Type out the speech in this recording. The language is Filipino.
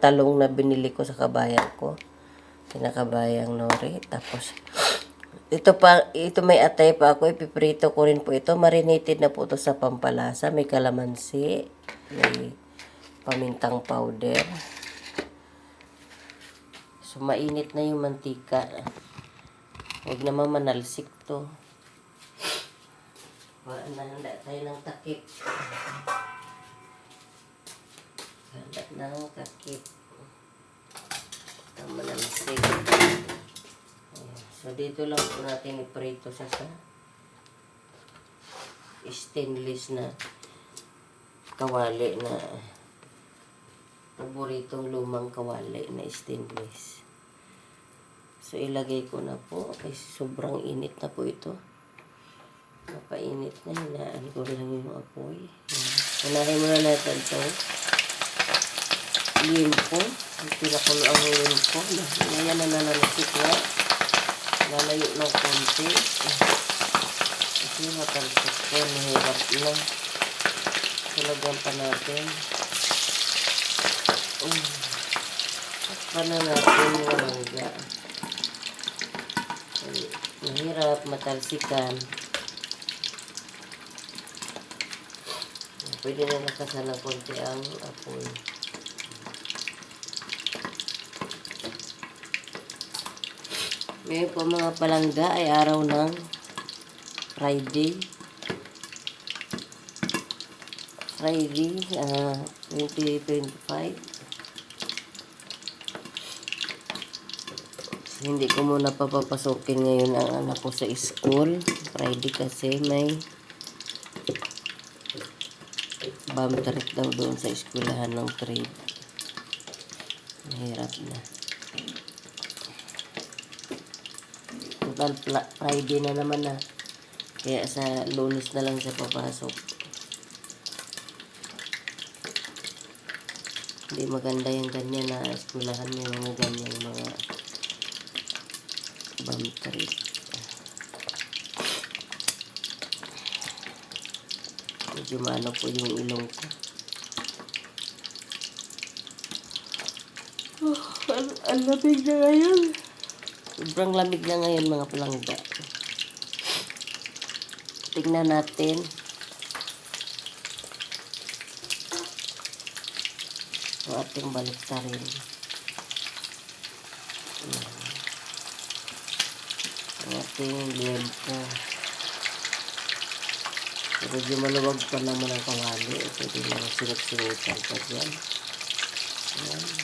talong na binili ko sa kabayan ko. Kinakabayang nori. Tapos, ito may atay pa ako. Ipiprito ko rin po ito. Marinated na po ito sa pampalasa. May kalamansi. May pamintang powder. So, mainit na yung mantika. Huwag naman manalsik to. Handa tayo ng takip. Handa ng takip. Ito manalsik. So, dito lang po natin iprito siya sa stainless na kawali na paboritong lumang kawali na stainless. So, ilagay ko na po kasi sobrang init na po ito. Napainit na. Hinaan ko lang yung apoy. Unahin mo na natin ito. Limpo. Pinakulo ang limpo. Ngayon na nalalasik na. Lalayo ng konti. Kasi matalsik ko. Mahirap na. Talagyan pa natin. Takpan na natin yung mangga. Mahirap matalsikan. Pwede na nakasan ng konti ang apoy. Ngayon po mga palangga ay araw ng Friday. Friday 2025. Hindi ko muna papapasukin ngayon ang anak ko sa school. Friday kasi may bomb trip daw doon sa eskwelahan ng trade. Mahirap na. Total Friday na naman na. Kaya sa Lunes na lang siya papasok. Hindi maganda yung ganyan na eskwelahan, may mga ganyan mga bomb trip. Medyo maano po yung ilong ko. Ang lamig na ngayon. Sobrang lamig na ngayon mga palangga. Tingnan natin. Ang ating baliktarin. Ang ating lempo. Medyo maluwag pa naman ang kawali. Pwede lang sinut-sinutan pa dyan. Ayan.